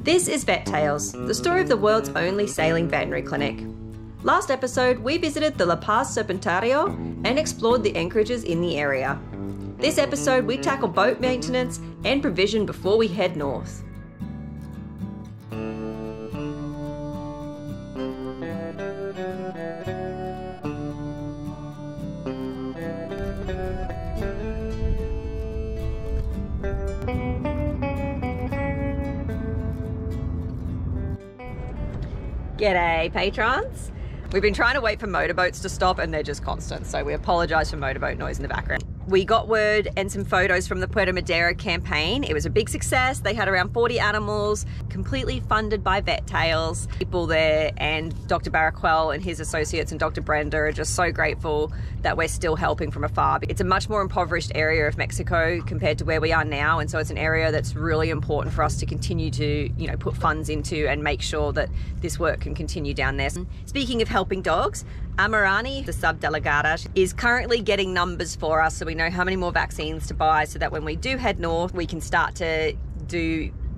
This is Vet Tales, the story of the world's only sailing veterinary clinic. Last episode, we visited the La Paz Serpentario and explored the anchorages in the area. This episode, we tackle boat maintenance and provision before we head north. G'day, patrons. We've been trying to wait for motorboats to stop and they're just constant, so we apologise for motorboat noise in the background. We got word and some photos from the Puerto Madera campaign. It was a big success. They had around 40 animals, completely funded by Vet Tales. People there, and Dr. Barraquel and his associates and Dr. Brenda are just so grateful that we're still helping from afar. It's a much more impoverished area of Mexico compared to where we are now, and so it's an area that's really important for us to continue to, put funds into and make sure that this work can continue down there. Speaking of helping dogs, Amarani, the subdelegada, is currently getting numbers for us so we know how many more vaccines to buy so that when we do head north, we can start to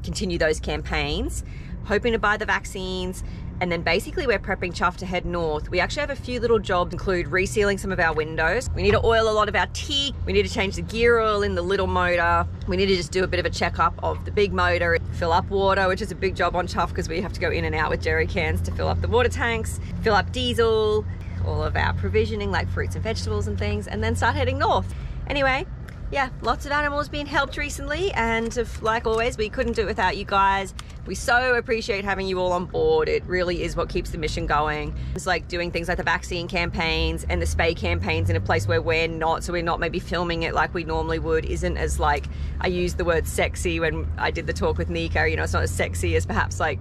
continue those campaigns, hoping to buy the vaccines. And then basically we're prepping Chuffed to head north. We actually have a few little jobs, include resealing some of our windows. We need to oil a lot of our teak. We need to change the gear oil in the little motor. We need to just do a bit of a checkup of the big motor, fill up water, which is a big job on Chuffed because we have to go in and out with jerry cans to fill up the water tanks, fill up diesel, all of our provisioning like fruits and vegetables and things, and then start heading north. Anyway, yeah, lots of animals being helped recently, and like always, we couldn't do it without you guys. We so appreciate having you all on board. It really is what keeps the mission going. It's like doing things like the vaccine campaigns and the spay campaigns in a place where we're not, so we're not maybe filming it like we normally would, isn't as like, I used the word sexy when I did the talk with Nico, it's not as sexy as perhaps like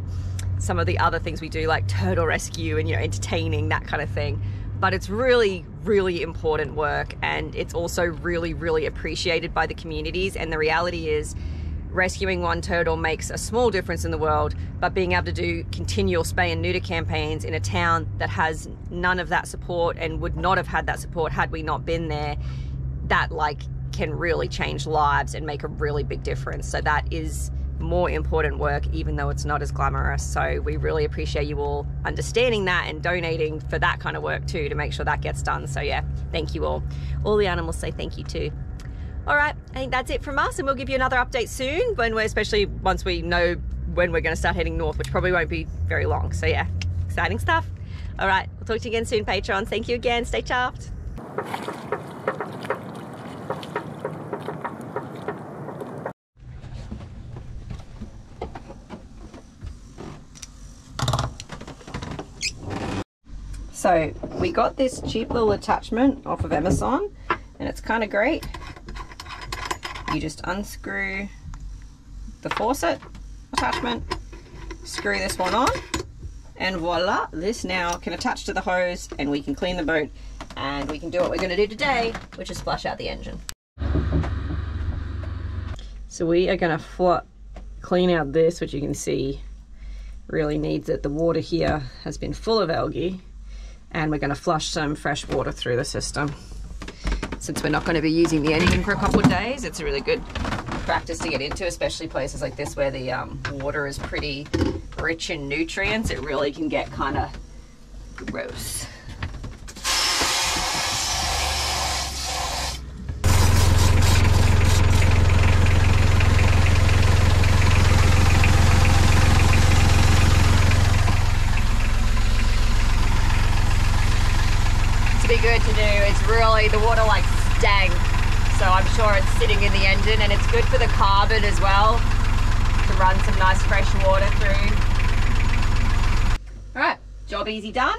some of the other things we do, like turtle rescue and, entertaining, that kind of thing. But it's really, really important work, and it's also really, really appreciated by the communities. And the reality is, rescuing one turtle makes a small difference in the world, but being able to do continual spay and neuter campaigns in a town that has none of that support and would not have had that support had we not been there, that can really change lives and make a really big difference. So that is more important work, even though it's not as glamorous. So we really appreciate you all understanding that and donating for that kind of work too, to make sure that gets done. So yeah, thank you all. All the animals say thank you too. All right, I think that's it from us, and we'll give you another update soon, especially once we know when we're going to start heading north, which probably won't be very long. So yeah, exciting stuff. All right, we'll talk to you again soon, patrons. Thank you again. Stay chuffed. So we got this cheap little attachment off of Amazon, and it's kind of great. You just unscrew the faucet attachment, screw this one on, and voila, this now can attach to the hose and we can clean the boat, and we can do what we're going to do today, which is flush out the engine. So we are going to clean out this, which you can see really needs it. The water here has been full of algae, and we're going to flush some fresh water through the system. Since we're not going to be using the engine for a couple of days, it's a really good practice to get into, especially places like this where the water is pretty rich in nutrients. It really can get kind of gross. Good to do. It's really, the water stank, so I'm sure it's sitting in the engine, and it's good for the carbon as well to run some nice fresh water through. All right, job easy done.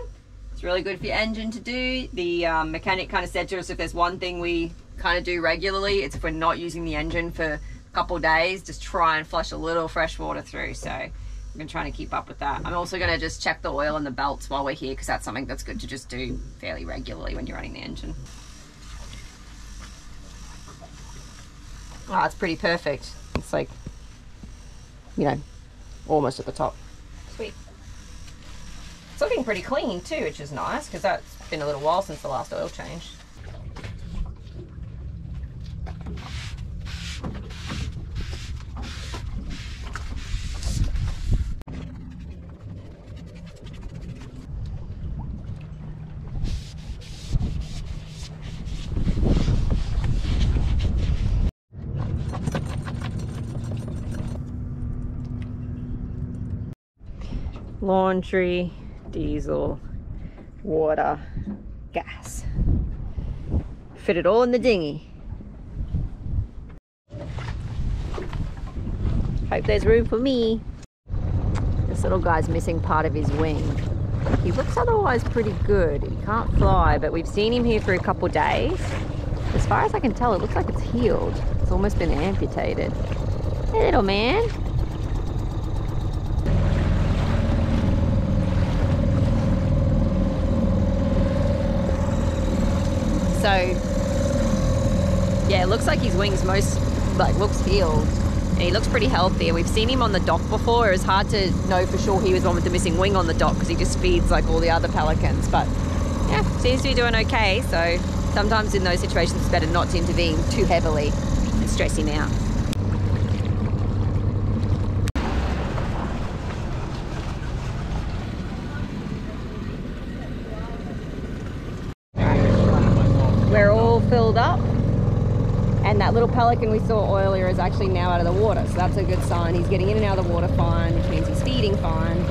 It's really good for your engine to do. The mechanic kind of said to us, if there's one thing we kind of do regularly, it's if we're not using the engine for a couple of days, just try and flush a little fresh water through. So I've been trying to keep up with that. I'm also going to just check the oil and the belts while we're here, because that's something that's good to just do fairly regularly when you're running the engine. Oh, it's pretty perfect. It's like, almost at the top. Sweet. It's looking pretty clean too, which is nice, because that's been a little while since the last oil change. laundry, diesel, water, gas. Fit it all in the dinghy. Hope there's room for me. This little guy's missing part of his wing. He looks otherwise pretty good. He can't fly, but we've seen him here for a couple days. As far as I can tell, it looks like it's healed. It's almost been amputated. Hey, little man. So, yeah, it looks like his wings looks healed. And he looks pretty healthy. We've seen him on the dock before. It was hard to know for sure he was one with the missing wing on the dock because he just feeds like all the other pelicans. But yeah, seems to be doing okay. So sometimes in those situations it's better not to intervene too heavily and stress him out. We're all filled up. And that little pelican we saw earlier is actually now out of the water, so that's a good sign. He's getting in and out of the water fine, which means he's feeding fine.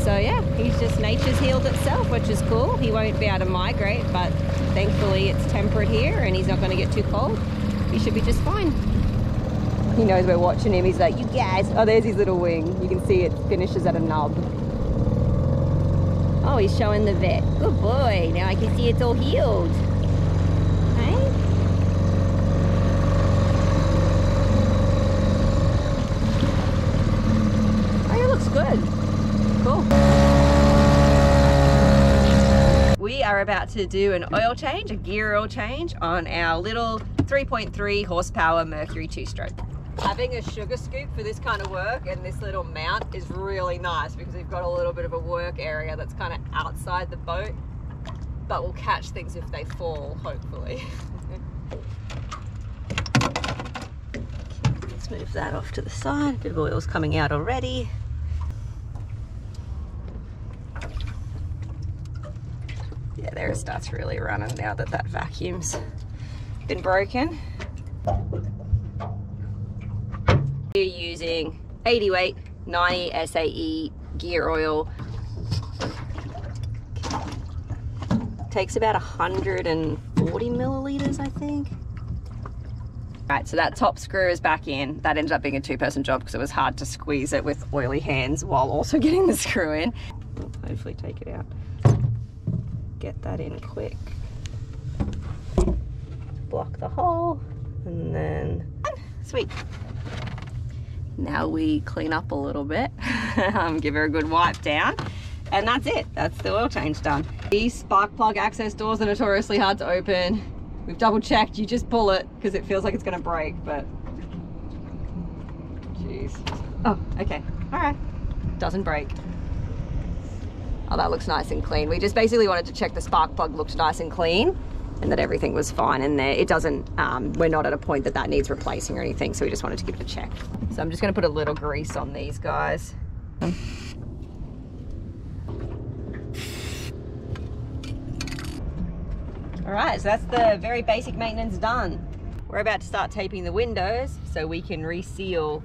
So yeah, he's just, nature's healed itself, which is cool. He won't be able to migrate, but thankfully it's temperate here and he's not going to get too cold. He should be just fine. He knows we're watching him. He's like, you guys. Oh, there's his little wing. You can see it finishes at a nub. Oh, he's showing the vet. Good boy. Now I can see it's all healed. Hey? Looks good. Cool. We are about to do an oil change, a gear oil change on our little 3.3 horsepower Mercury 2-stroke. Having a sugar scoop for this kind of work and this little mount is really nice because we've got a little bit of a work area that's kind of outside the boat, but we'll catch things if they fall, hopefully. Let's move that off to the side. A bit of oil's coming out already. Yeah, there it starts really running now that that vacuum's been broken. We're using 80 weight 90 SAE gear oil. Takes about 140 milliliters, I think. Right, so that top screw is back in. That ended up being a two-person job because it was hard to squeeze it with oily hands while also getting the screw in. Hopefully take it out. Get that in quick. Block the hole and then sweet. Now we clean up a little bit, give her a good wipe down, and that's it. That's the oil change done. These spark plug access doors are notoriously hard to open. We've double checked, you just pull it because it feels like it's gonna break, but jeez. Oh, okay, all right, doesn't break. Oh, that looks nice and clean. We just basically wanted to check the spark plug looked nice and clean and that everything was fine in there. It doesn't, we're not at a point that that needs replacing or anything, so we just wanted to give it a check. So I'm just gonna put a little grease on these guys. All right, so that's the very basic maintenance done. We're about to start taping the windows so we can reseal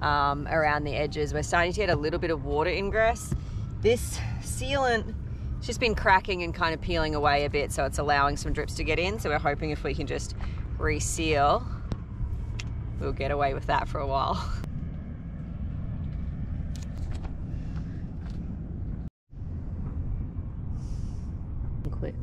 around the edges. We're starting to get a little bit of water ingress. This sealant, it's just been cracking and kind of peeling away a bit, so it's allowing some drips to get in. So we're hoping if we can just reseal, we'll get away with that for a while. Quick.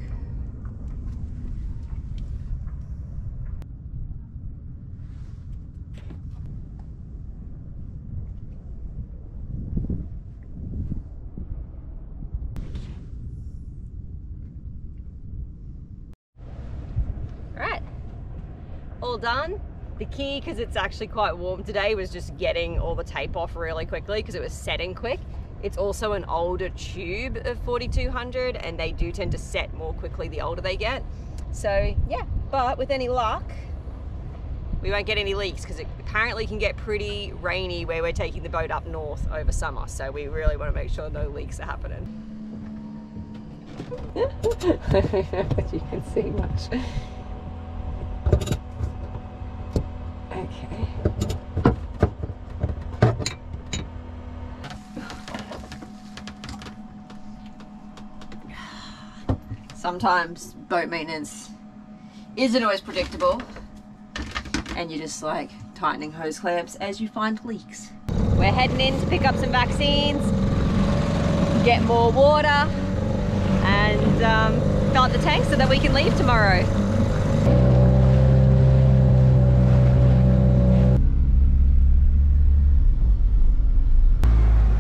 All done. The key, because it's actually quite warm today, was just getting all the tape off really quickly because it was setting quick. It's also an older tube of 4200 and they do tend to set more quickly the older they get. So yeah, but with any luck, we won't get any leaks because it apparently can get pretty rainy where we're taking the boat up north over summer. So we really want to make sure no leaks are happening. I don't know if you can see much. Okay. Sometimes boat maintenance isn't always predictable, and you're just like tightening hose clamps as you find leaks. We're heading in to pick up some vaccines, get more water, and fill up the tank so that we can leave tomorrow.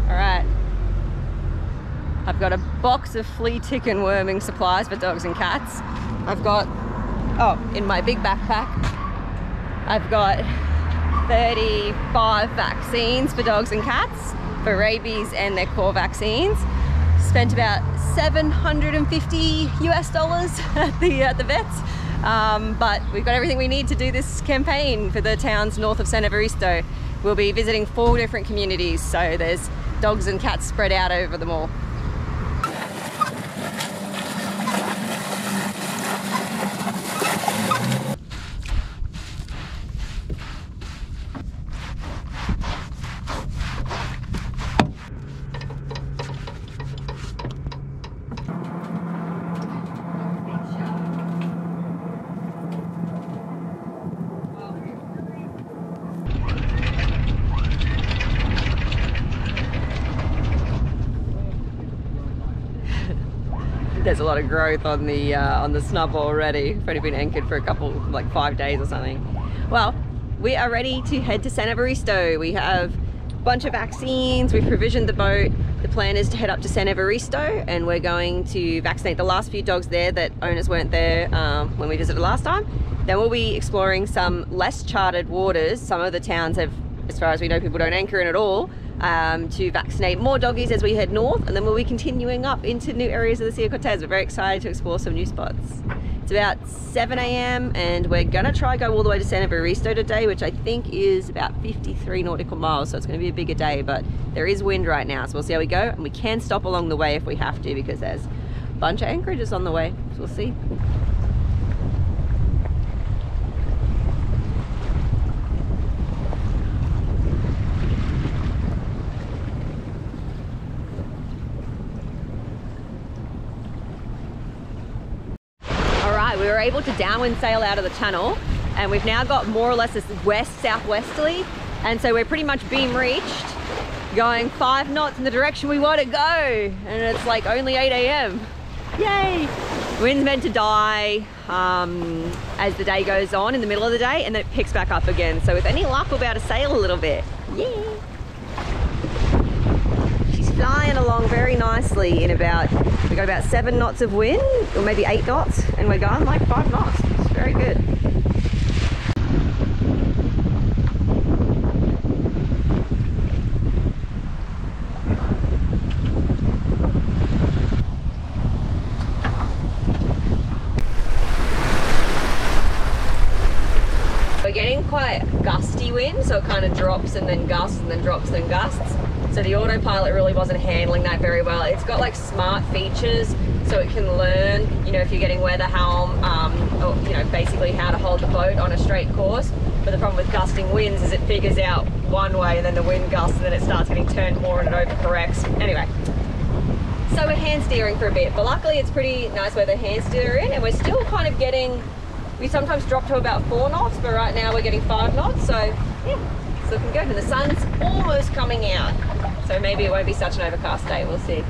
Alright, I've got a box of flea, tick and worming supplies for dogs and cats. I've got, in my big backpack, I've got 35 vaccines for dogs and cats, for rabies and their core vaccines. Spent about $750 at the vets, but we've got everything we need to do this campaign for the towns north of San Evaristo. We'll be visiting 4 different communities, so there's dogs and cats spread out over them all. There's a lot of growth on the snub already. It's only been anchored for a couple, like 5 days or something. Well, we are ready to head to San Evaristo. We have a bunch of vaccines, we've provisioned the boat. The plan is to head up to San Evaristo, and we're going to vaccinate the last few dogs there that owners weren't there when we visited last time. Then we'll be exploring some less charted waters. Some of the towns have, as far as we know, people don't anchor in at all, to vaccinate more doggies as we head north, and then we'll be continuing up into new areas of the Sea of Cortez. We're very excited to explore some new spots. It's about 7 AM and we're gonna try go all the way to San Evaristo today, which I think is about 53 nautical miles, so it's gonna be a bigger day, but there is wind right now, so we'll see how we go, and we can stop along the way if we have to, because there's a bunch of anchorages on the way, so we'll see. We were able to downwind sail out of the channel, and we've now got more or less this west-southwesterly, and so we're pretty much beam reached, going 5 knots in the direction we want to go, and it's like only 8 AM. Yay! Wind's meant to die as the day goes on in the middle of the day, and then it picks back up again, so with any luck we'll be able to sail a little bit. Yeah! Flying along very nicely in we got about 7 knots of wind, or maybe 8 knots, and we're going like 5 knots. It's very good. We're getting quite gusty wind, so it kind of drops and then gusts and then drops and then gusts. So the autopilot really wasn't handling that very well. It's got like smart features, so it can learn, you know, if you're getting weather helm, or, you know, basically how to hold the boat on a straight course. But the problem with gusting winds is it figures out one way and then the wind gusts and then it starts getting turned more and it overcorrects. Anyway, so we're hand steering for a bit, but luckily it's pretty nice weather hand steering, and we're still kind of getting, we sometimes drop to about 4 knots, but right now we're getting 5 knots, so yeah, it's looking good. And the sun's almost coming out. So maybe it won't be such an overcast day, we'll see.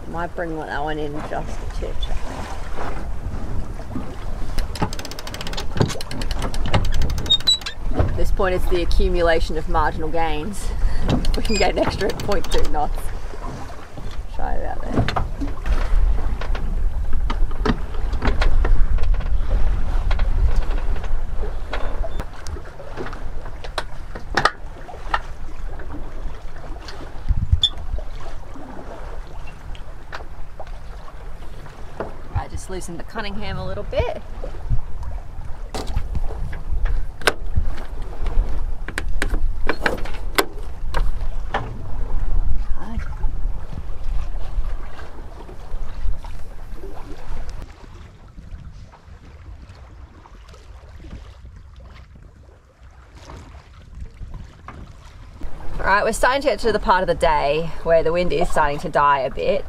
Might bring that one in just a tip. This point it's the accumulation of marginal gains. We can get an extra 0.2 knots. Try it out there. Right, just loosen the Cunningham a little bit. Alright, we're starting to get to the part of the day where the wind is starting to die a bit.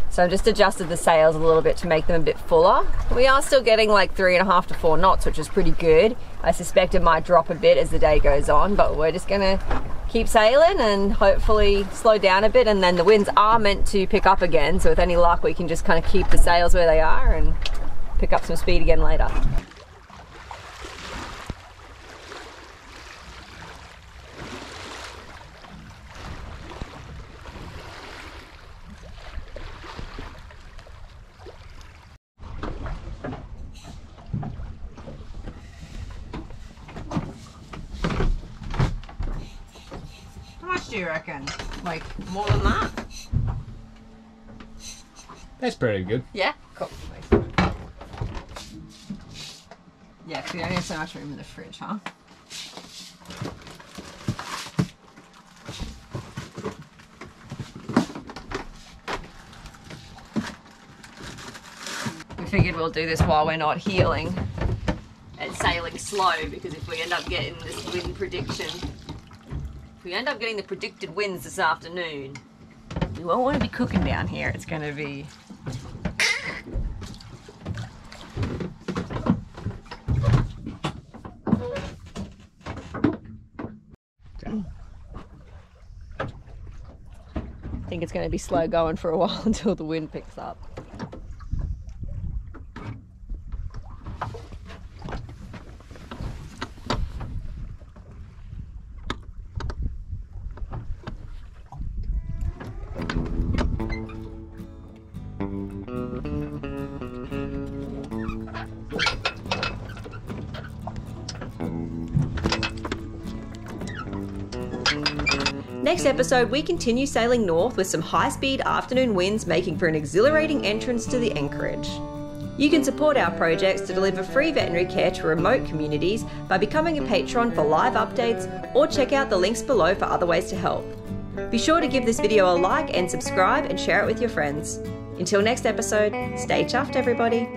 So I've just adjusted the sails a little bit to make them a bit fuller. We are still getting like 3.5 to 4 knots, which is pretty good. I suspect it might drop a bit as the day goes on, but we're just gonna keep sailing and hopefully slow down a bit, and then the winds are meant to pick up again, so with any luck we can just kind of keep the sails where they are and pick up some speed again later. Do you reckon? Like more than that? That's pretty good. Yeah? Cool. Yeah, because we only have so much room in the fridge, huh? We figured we'll do this while we're not healing and sailing slow, because if we end up getting this wind prediction, if we end up getting the predicted winds this afternoon, we won't want to be cooking down here. It's going to be... I think it's going to be slow going for a while until the wind picks up. Next episode, we continue sailing north with some high-speed afternoon winds making for an exhilarating entrance to the anchorage. You can support our projects to deliver free veterinary care to remote communities by becoming a patron for live updates, or check out the links below for other ways to help. Be sure to give this video a like and subscribe and share it with your friends. Until next episode, stay chuffed everybody.